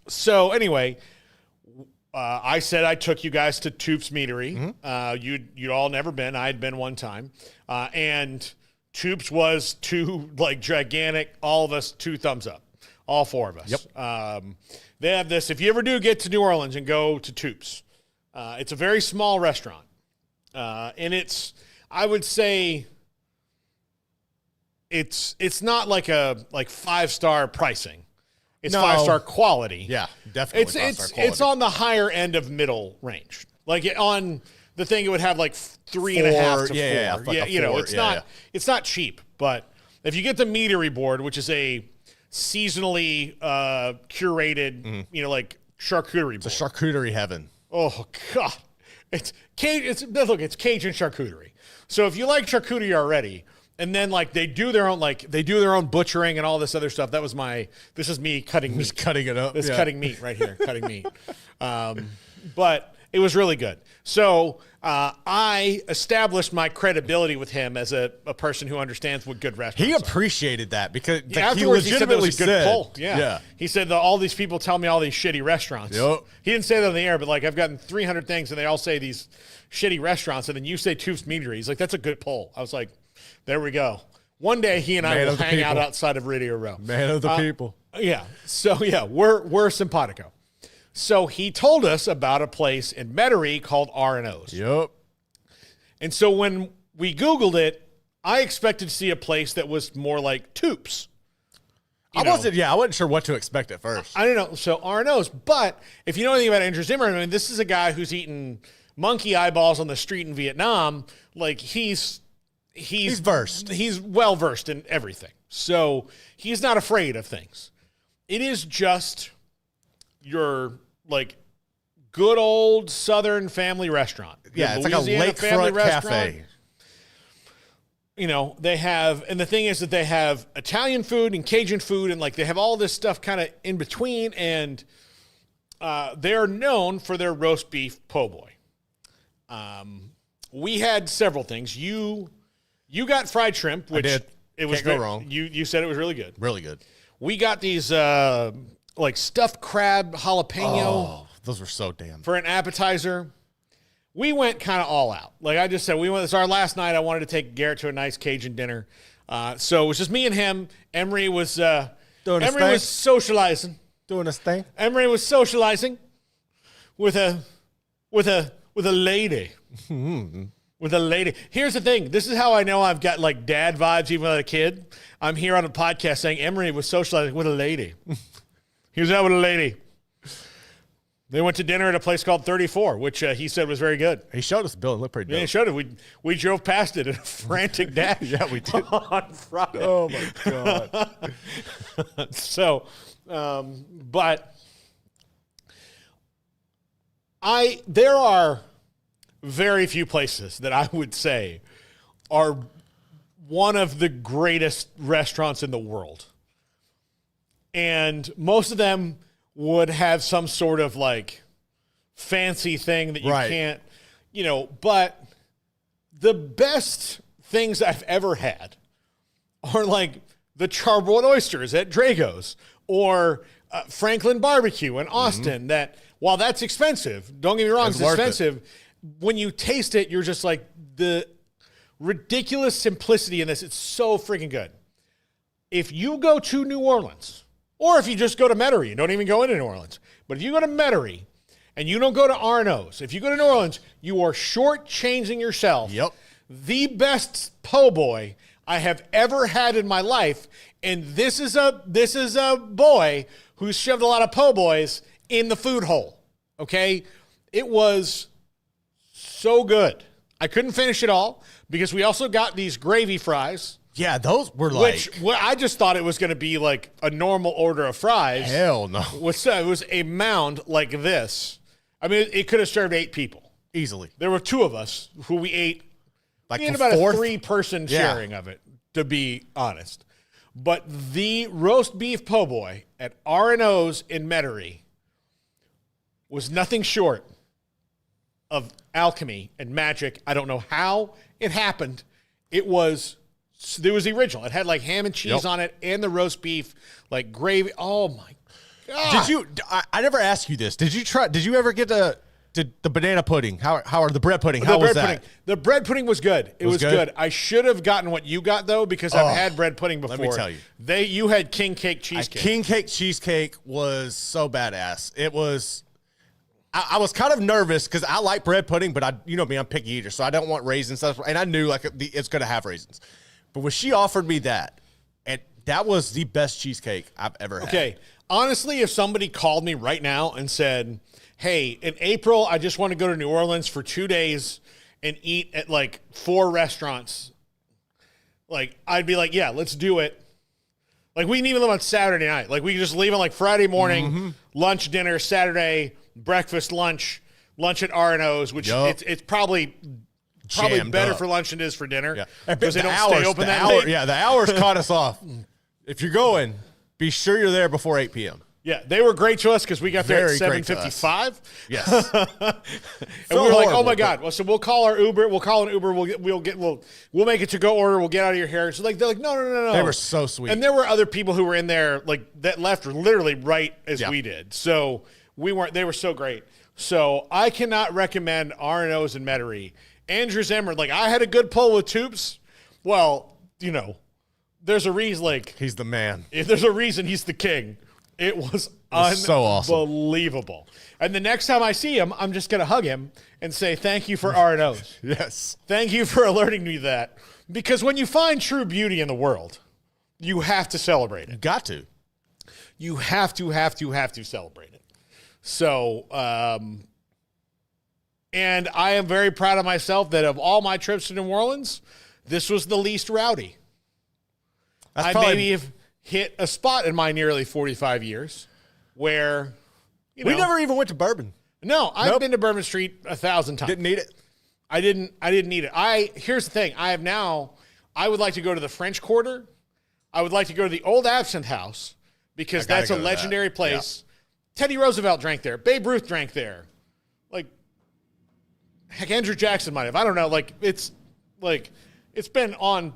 So anyway, I said I took you guys to Toop's Meadery. Mm-hmm. You'd all never been. I had been one time. And Toop's was two, gigantic, all of us, 2 thumbs up. All 4 of us. Yep. They have this, if you ever do get to New Orleans and go to Toop's, it's a very small restaurant. And I would say it's not like 5-star pricing. It's 5-star quality. Yeah, definitely. It's it's on the higher end of middle range. On the thing, it would have 3.5 to 4. It's not cheap. But if you get the Meadery board, which is a seasonally curated, like charcuterie board. It's a charcuterie heaven. Oh God, it's Cajun charcuterie. So if you like charcuterie already, and then like they do their own butchering and all this other stuff. This is me cutting meat. Just cutting it up. This cutting meat right here, cutting meat. But it was really good. So I established my credibility with him as a person who understands what good restaurants He are. appreciated that because Afterwards, he he said that was legitimately a good said, pull. Yeah. He said that all these people tell me all these shitty restaurants. Yep. He didn't say that on the air, but like I've gotten 300 things and they all say these shitty restaurants, and then you say Tufts Meadery. He's like, that's a good pull. I was like, there we go. One day he and I will hang out outside of Radio Row. Man of the people. Yeah. So yeah, we're simpatico. So he told us about a place in Metairie called R&O's. Yep. And so when we Googled it, I expected to see a place that was more like Toops. I wasn't sure what to expect at first. I don't know. So R&O's. But if you know anything about Andrew Zimmerman, I mean, this is a guy who's eaten monkey eyeballs on the street in Vietnam. Like he's versed. He's well versed in everything. So he's not afraid of things. It is just your like good old Southern family restaurant. Yeah, it's Louisiana like a family lakefront restaurant. cafe. You know, they have, and the thing is that they have Italian food and Cajun food, and like they have all this stuff kind of in between, and they are known for their roast beef po' boy. We had several things. You got fried shrimp, which I did. It was Can't go wrong. You said it was really good. Really good. We got these like stuffed crab jalapeno. Oh, those were so damn. For an appetizer. We went kind of all out. Like I just said, it's our last night. I wanted to take Garrett to a nice Cajun dinner. So it was just me and him. Emery was socializing. Doing his thing. Emery was socializing with a lady. With a lady. Here's the thing. This is how I know I've got like dad vibes even as a kid. I'm here on a podcast saying Emery was socializing with a lady. He was out with a lady. They went to dinner at a place called 34, which he said was very good. He showed us the bill and looked pretty dope. Yeah, he showed it. We drove past it in a frantic dash. Yeah, we did. On Friday. Oh, my God. So, but there are very few places that I would say are one of the greatest restaurants in the world. And most of them would have some sort of like fancy thing that you can't, but the best things I've ever had are like the charbroiled oysters at Drago's or Franklin Barbecue in Austin. That while that's expensive, don't get me wrong, it's expensive. When you taste it, you're just like the ridiculous simplicity in this. It's so freaking good. If you go to New Orleans, or if you just go to Metairie, you don't even go into New Orleans. But if you go to Metairie and you don't go to R&O's, if you go to New Orleans, you are shortchanging yourself. Yep. The best po' boy I have ever had in my life, and this is a boy who's shoved a lot of po' boys in the food hole. Okay, it was so good. I couldn't finish it all because we also got these gravy fries. Yeah, those were like... Which I just thought it was going to be like a normal order of fries. Hell no. It was a mound like this. I mean, it could have served 8 people. Easily. There were 2 of us who we ate. Like we had the about fourth? a 3-person sharing of it, to be honest. But the roast beef po' boy at R&O's in Metairie was nothing short of alchemy and magic. I don't know how it happened. There was the original. It had like ham and cheese on it and the roast beef, like gravy. Oh my God. I never asked you this. Did you ever get the banana pudding? How are the bread pudding? How was that? Pudding. The bread pudding was good. It was good. I should have gotten what you got though, because I've had bread pudding before. Let me tell you. You had king cake cheesecake. King cake cheesecake was so badass. It was, I was kind of nervous because I like bread pudding, but you know me, I'm a picky eater, so I don't want raisins. And I knew like it's going to have raisins. But when she offered me that, and that was the best cheesecake I've ever had. Okay. Honestly, if somebody called me right now and said, hey, in April, I just want to go to New Orleans for 2 days and eat at like 4 restaurants, like I'd be like, yeah, let's do it. Like, we can even live on Saturday night. Like, we can just leave on, like, Friday morning, lunch, dinner, Saturday, breakfast, lunch at R&O's, which it's probably better for lunch than it is for dinner. Yeah. Because they don't stay open that late. Yeah, the hours caught us off. If you're going, be sure you're there before 8 p.m. Yeah, they were great to us because we got there at 7:55. Yes. And we were like, oh my God. Well, so we'll call our Uber. We'll call an Uber. We'll make it to go order. We'll get out of your hair. So they're like, no. They were so sweet. And there were other people who were in there like that left literally right as we did. So they were so great. So I cannot recommend R&O's in Metairie. Andrew Zimmer, like, I had a good pull with Toops. Well, there's a reason, like, he's the man. If there's a reason he's the king. It was so awesome. Unbelievable. And the next time I see him, I'm just going to hug him and say, thank you for R&O's. Yes. Thank you for alerting me to that. Because when you find true beauty in the world, you have to celebrate it. Got to. You have to celebrate it. So, and I am very proud of myself that of all my trips to New Orleans, this was the least rowdy. I maybe have hit a spot in my nearly 45 years where, we never even went to Bourbon. No, I've been to Bourbon Street 1,000 times. Didn't need it. I didn't need it. Here's the thing. I would like to go to the French Quarter. I would like to go to the Old Absinthe House because that's a legendary place. Yeah. Teddy Roosevelt drank there. Babe Ruth drank there. Like, heck, Andrew Jackson might have. I don't know. Like, it's been on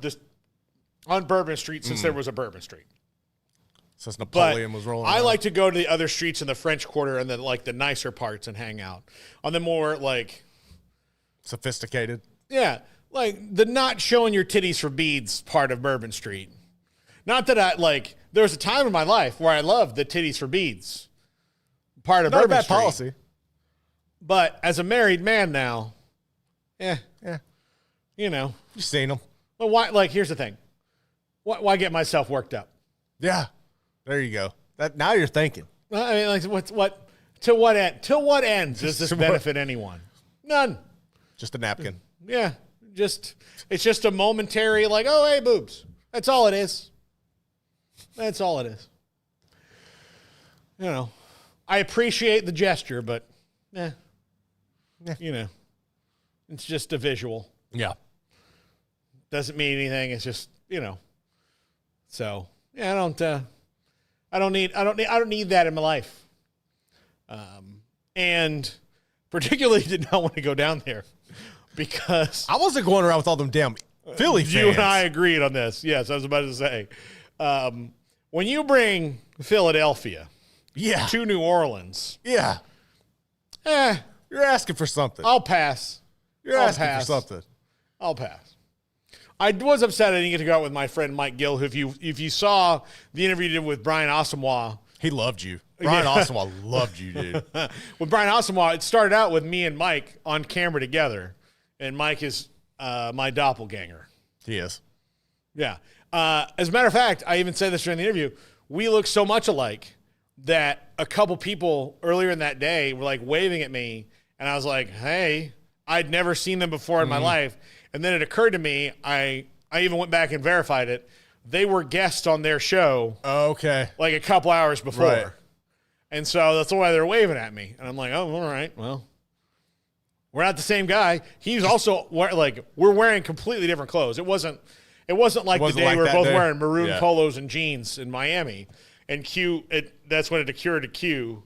Bourbon Street since there was a Bourbon Street. Since Napoleon was rolling. I like to go to the other streets in the French Quarter and then like the nicer parts and hang out on the more like sophisticated. Yeah, like the not showing your titties for beads part of Bourbon Street. Not that there was a time in my life where I loved the titties for beads part of Bourbon Street. Not a bad policy. But as a married man now, yeah, you've seen them. But why? Like, here's the thing. Why get myself worked up? Yeah. There you go. Now you're thinking. I mean, like, to what end? To what end does this benefit anyone? None. Just a napkin. Yeah. It's just a momentary, like, oh, hey, boobs. That's all it is. That's all it is. I appreciate the gesture, but, it's just a visual. Yeah. Doesn't mean anything. It's just, So, yeah, I don't need that in my life. And particularly did not want to go down there because I wasn't going around with all them damn Philly fans. You and I agreed on this. Yes, I was about to say. When you bring Philadelphia to New Orleans, you're asking for something. I'll pass. You're asking for something. I'll pass. I was upset I didn't get to go out with my friend Mike Gill, who if you saw the interview you did with Brian Asamoah. He loved you. Brian Asamoah loved you, dude. With Brian Asamoah, it started out with me and Mike on camera together, and Mike is my doppelganger. He is. Yeah. As a matter of fact, I even said this during the interview, we look so much alike that a couple people earlier in that day were like waving at me, and I was like, hey, I'd never seen them before in my life. And then it occurred to me, I even went back and verified it. They were guests on their show. Okay. Like a couple hours before. Right. And so that's why they're waving at me. And I'm like, oh, all right, well, we're not the same guy. He's also we're wearing completely different clothes. It wasn't like the day we were both wearing maroon polos and jeans in Miami. And that's when it occurred to Q.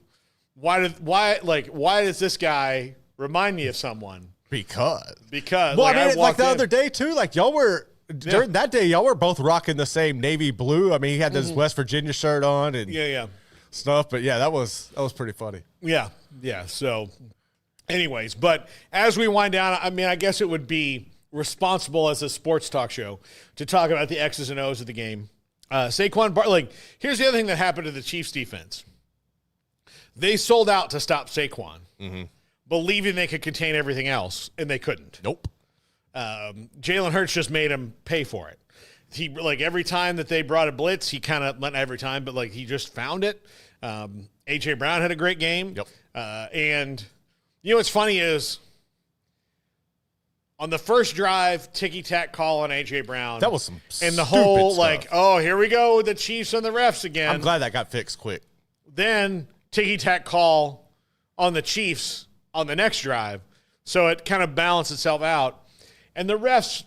Why does this guy remind me of someone? Because well, like, I mean, like the other day too, like y'all were during that day, y'all were both rocking the same navy blue. I mean, he had this West Virginia shirt on and stuff, but that was pretty funny. Yeah. So, anyways, but as we wind down, I mean, I guess it would be responsible as a sports talk show to talk about the X's and O's of the game. Saquon here's the other thing that happened to the Chiefs defense. They sold out to stop Saquon. Mm-hmm. Believing they could contain everything else, and they couldn't. Nope. Jalen Hurts just made him pay for it. He every time that they brought a blitz, he kind of not every time, but he just found it. A.J. Brown had a great game. Yep. And what's funny is On the first drive, ticky-tack call on A.J. Brown. That was some and the whole, stuff. like, oh, here we go with the Chiefs and the refs again. I'm glad that got fixed quick. Then ticky-tack call on the Chiefs on the next drive. So it kind of balanced itself out. And the refs,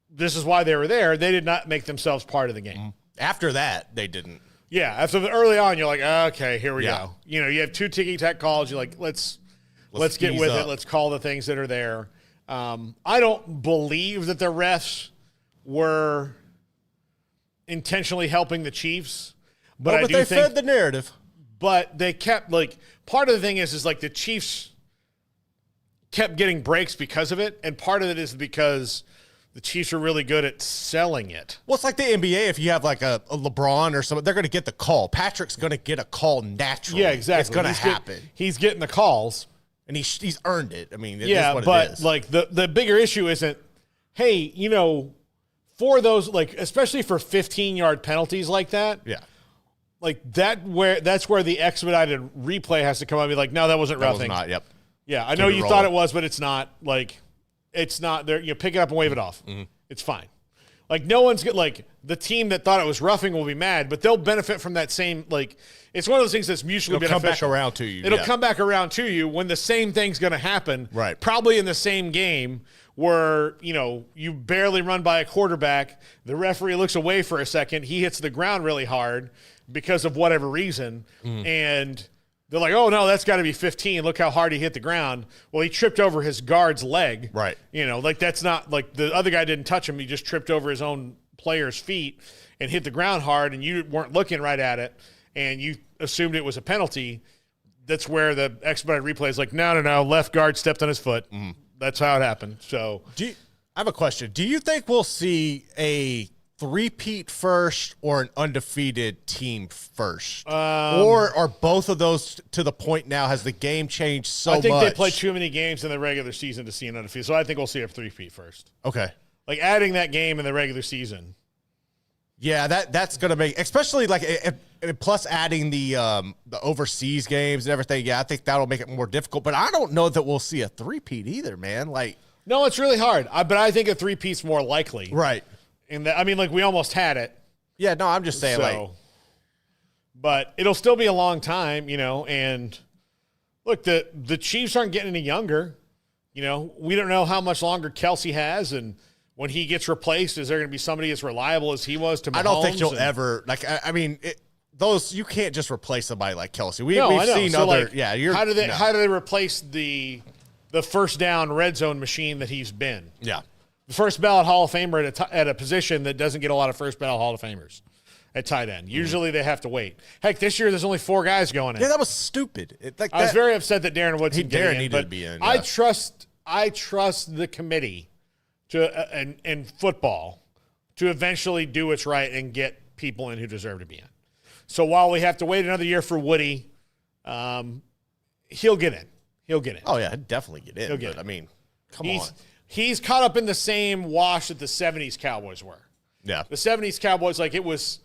this is why they were there, they did not make themselves part of the game. After that, they didn't. Yeah, after early on, you're like, okay, here we go. You know, you have 2 ticky-tack calls. You're like, let's get with it. Let's call the things that are there. I don't believe that the refs were intentionally helping the Chiefs, but they fed the narrative. But they kept, like, part of the thing is like the Chiefs kept getting breaks because of it, and part of it is because the Chiefs are really good at selling it. Well, it's like the NBA. If you have like a LeBron or something, they're going to get the call. Patrick's going to get a call naturally. Yeah, exactly. It's going to happen. He's getting the calls. And he's earned it. I mean, it yeah, is what but it is. Like the bigger issue isn't, hey, you know, for those, like, especially for 15-yard penalties like that. Yeah. Like that's where the expedited replay has to come out and be like, no, that wasn't roughing. That was not, yep. Yeah, I know you thought it was, but it's not. Like, it's not there. You pick it up and wave it off. Mm-hmm. It's fine. Like, no one's like the team that thought it was roughing will be mad, but they'll benefit from that same, like, it's one of those things that's mutually beneficial. It'll come back around to you. It'll come back around to you when the same thing's going to happen. Right. Probably in the same game where, you know, you barely run by a quarterback. The referee looks away for a second. He hits the ground really hard because of whatever reason. And they're like, oh, no, that's got to be 15. Look how hard he hit the ground. Well, he tripped over his guard's leg. Right. You know, like that's not like the other guy didn't touch him. He just tripped over his own player's feet and hit the ground hard, and you weren't looking right at it, and you assumed it was a penalty. That's where the expedited replay is like, no, left guard stepped on his foot. That's how it happened. So I have a question. Do you think we'll see a three-peat first or an undefeated team first? Or are both of those to the point now? Has the game changed so much? I think they play too many games in the regular season to see an undefeated. So I think we'll see a three-peat first. Okay. Like adding that game in the regular season. Yeah, that's going to make, especially like plus adding the overseas games and everything. Yeah, I think that'll make it more difficult. But I don't know that we'll see a three-peat either, man. Like, no, it's really hard. But I think a three-peat's more likely. Right. I mean, like, we almost had it. Yeah, no, I'm just saying, like. But it'll still be a long time, you know. And look, the Chiefs aren't getting any younger. You know, we don't know how much longer Kelsey has, and when he gets replaced, is there going to be somebody as reliable as he was to Mahomes? I don't think you'll ever, like, I mean, those, you can't just replace somebody like Kelsey. We've seen so other, like, yeah. How do they replace the first down red zone machine that he's been? Yeah. The first ballot Hall of Famer at a position that doesn't get a lot of first ballot Hall of Famers at tight end. Usually they have to wait. Heck, this year there's only 4 guys going in. Yeah, that was stupid. I was very upset that Darren Woodson needed to be in. Yeah. I trust the committee in football to eventually do what's right and get people in who deserve to be in. So while we have to wait another year for Woody, he'll get in. He'll get in. Oh, yeah, he'll definitely get in. He'll get in. I mean, come on. He's caught up in the same wash that the 70s Cowboys were. Yeah. The 70s Cowboys, like, it was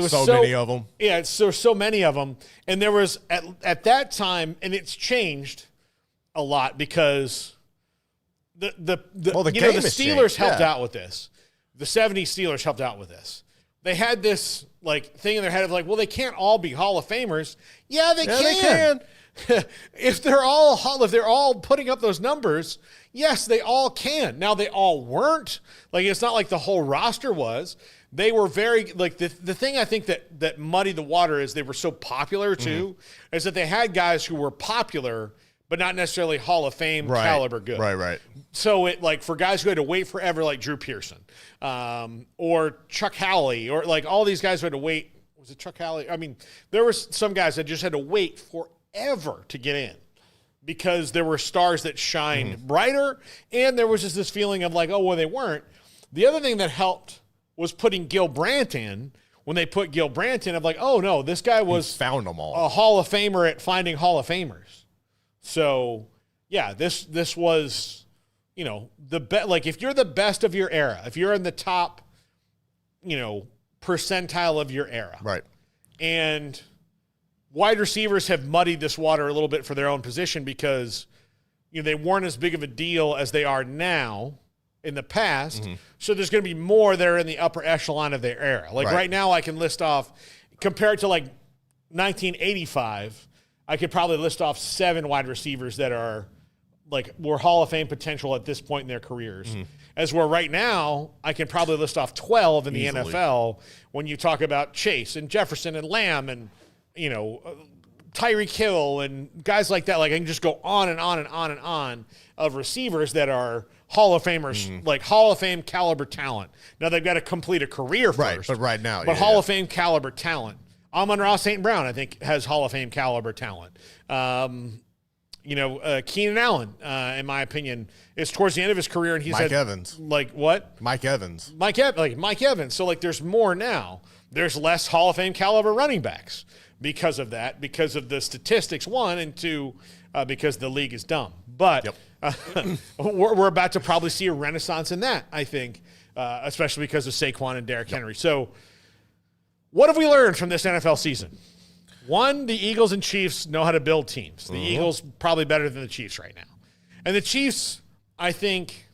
so many of them. Yeah, so many of them. And there was, at that time, and it's changed a lot because the Steelers helped out with this. The 70s Steelers helped out with this. They had this, like, thing in their head of, like, well, they can't all be Hall of Famers. Yeah, they can. If they're all putting up those numbers, yes, they all can. Now, they all weren't. Like, it's not like the whole roster was. They were very, like, the thing I think that muddied the water is they were so popular, too, is that they had guys who were popular but not necessarily Hall of Fame caliber good. Right. So it, like, for guys who had to wait forever, like Drew Pearson, or Chuck Howley, or like all these guys who had to wait. Was it Chuck Howley? I mean, there were some guys that just had to wait forever to get in because there were stars that shined brighter, and there was just this feeling of like, oh, well, they weren't. The other thing that helped was putting Gil Brandt in. When they put Gil Brandt in, of like, oh no, this guy was found them all. A Hall of Famer at finding Hall of Famers. So, yeah, this was, you know, like, if you're the best of your era, if you're in the top, you know, percentile of your era. Right. And wide receivers have muddied this water a little bit for their own position because, you know, they weren't as big of a deal as they are now. in the past. So there's going to be more that are in the upper echelon of their era. Like right now I can list off, compared to like 1985, I could probably list off 7 wide receivers that are like were Hall of Fame potential at this point in their careers. As where right now, I can probably list off 12 in the NFL when you talk about Chase and Jefferson and Lamb and, Tyreek Hill and guys like that. Like I can just go on and on and on and on of receivers that are Hall of Famers, like Hall of Fame caliber talent. Now they've got to complete a career first. But right now. But Hall of Fame caliber talent. Amon-Ra St. Brown, I think, has Hall of Fame caliber talent. Keenan Allen, in my opinion, is towards the end of his career, and he's Mike Evans. Like what? Mike Evans. Mike Evans. So like, there's more now. There's less Hall of Fame caliber running backs because of that, because of the statistics. 1 and 2, because the league is dumb. But we're about to probably see a renaissance in that. I think, especially because of Saquon and Derrick Henry. So, what have we learned from this NFL season? 1, the Eagles and Chiefs know how to build teams. The Eagles probably better than the Chiefs right now. And the Chiefs, I think,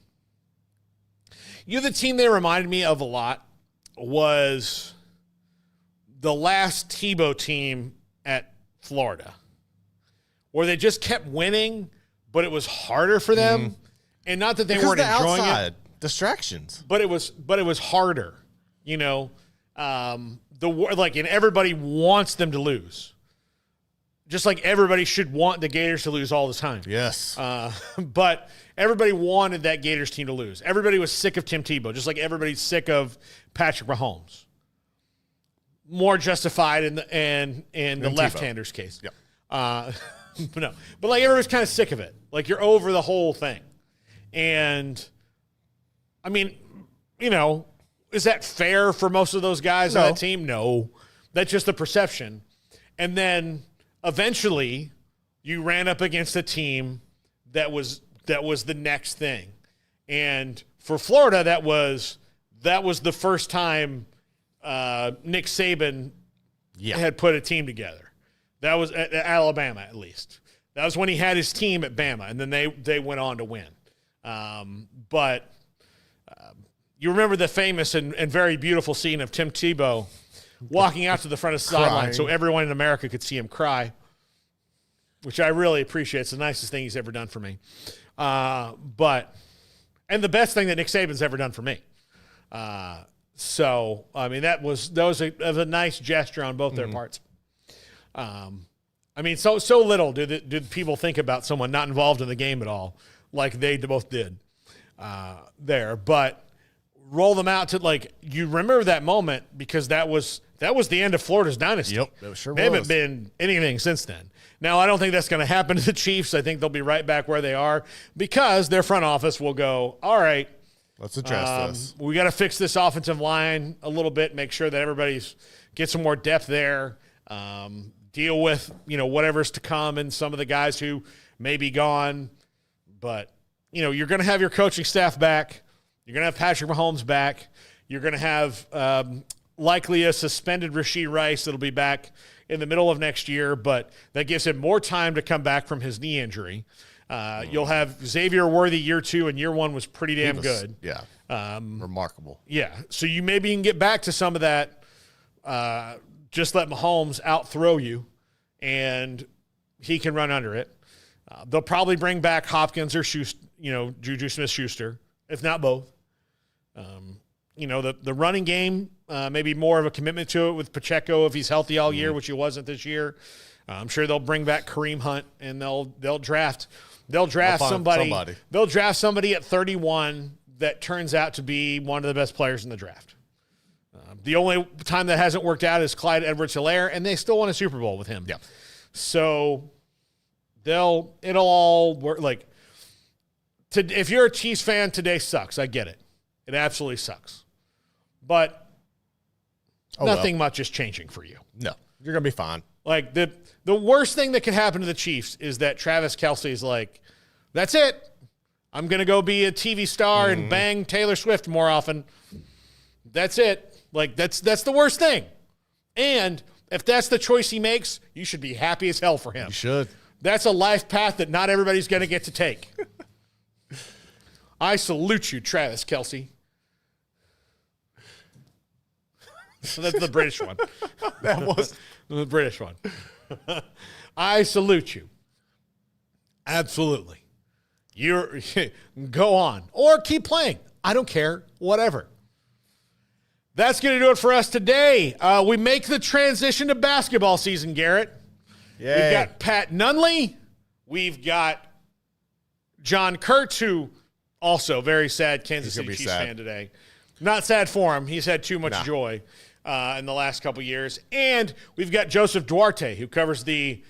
the team they reminded me of a lot was the last Tebow team at Florida, where they just kept winning, but it was harder for them. And not that they weren't enjoying it. Distractions. But it was harder, and everybody wants them to lose. Just like everybody should want the Gators to lose all the time. Yes. But everybody wanted that Gators team to lose. Everybody was sick of Tim Tebow, just like everybody's sick of Patrick Mahomes. More justified in the left-hander's case. Yep. But like everybody's kind of sick of it. Like you're over the whole thing. And I mean, is that fair for most of those guys on that team? No. That's just the perception. And then eventually you ran up against a team that was the next thing. And for Florida, that was the first time Nick Saban had put a team together. That was at Alabama, at least. That was when he had his team at Bama, and then they went on to win. But you remember the famous and very beautiful scene of Tim Tebow walking out to the front of the sideline so everyone in America could see him cry, which I really appreciate. It's the nicest thing he's ever done for me. And the best thing that Nick Saban's ever done for me. So, I mean, that was a nice gesture on both their parts. I mean, so little did people think about someone not involved in the game at all, like they both did there. But roll them out to, like, you remember that moment because that was the end of Florida's dynasty. Yep, that sure was. They haven't been anything since then. Now, I don't think that's going to happen to the Chiefs. I think they'll be right back where they are because their front office will go, all right, let's address this. We got to fix this offensive line a little bit, make sure that everybody's get some more depth there, deal with, whatever's to come and some of the guys who may be gone. But, you're going to have your coaching staff back. You're going to have Patrick Mahomes back. You're going to have likely a suspended Rashee Rice that'll be back in the middle of next year, but that gives him more time to come back from his knee injury. You'll have Xavier Worthy year 2, and year 1 was pretty damn good. Yeah. Remarkable. Yeah. So you maybe can get back to some of that. Just let Mahomes out-throw you, and he can run under it. They'll probably bring back Hopkins or Juju Smith-Schuster, if not both. The running game, maybe more of a commitment to it with Pacheco if he's healthy all year, which he wasn't this year. I'm sure they'll bring back Kareem Hunt, and they'll draft somebody. They'll draft somebody at 31 that turns out to be one of the best players in the draft. The only time that hasn't worked out is Clyde Edwards-Helaire, and they still won a Super Bowl with him. Yeah. So it'll all work. Like, if you're a Chiefs fan, today sucks. I get it. It absolutely sucks. But nothing much is changing for you. No, you're going to be fine. Like, the worst thing that can happen to the Chiefs is that Travis Kelce's like, that's it. I'm going to go be a TV star and bang Taylor Swift more often. That's it. Like, that's the worst thing. And if that's the choice he makes, you should be happy as hell for him. You should. That's a life path that not everybody's going to get to take. I salute you, Travis Kelce. That's the British one. That was the British one. I salute you. Absolutely. You're go on or keep playing. I don't care. Whatever. That's going to do it for us today. We make the transition to basketball season, Garrett. Yay. We've got Pat Nunley. We've got John Kurtz, who also very sad Kansas City Chiefs fan today. Not sad for him. He's had too much joy in the last couple years. And we've got Joseph Duarte, who covers the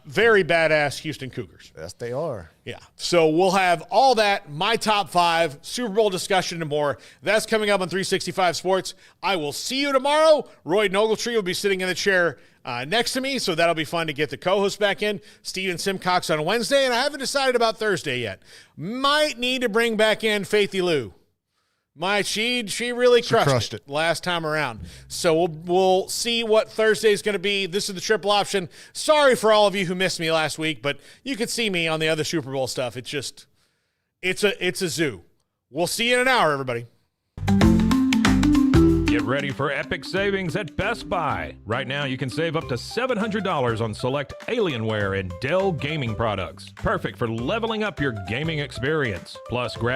very badass Houston Cougars. Yes, they are. Yeah. So we'll have all that, my top 5, Super Bowl discussion, and more. That's coming up on 365 Sports. I will see you tomorrow. Roy Ogletree will be sitting in the chair next to me, so that'll be fun to get the co-host back in. Steven Simcox on Wednesday, and I haven't decided about Thursday yet. Might need to bring back in Faithy Lou. She really crushed it last time around. So we'll see what Thursday's going to be. This is the triple option. Sorry for all of you who missed me last week, but you could see me on the other Super Bowl stuff. It's a zoo. We'll see you in an hour, everybody. Get ready for epic savings at Best Buy. Right now, you can save up to $700 on select Alienware and Dell gaming products. Perfect for leveling up your gaming experience. Plus, grab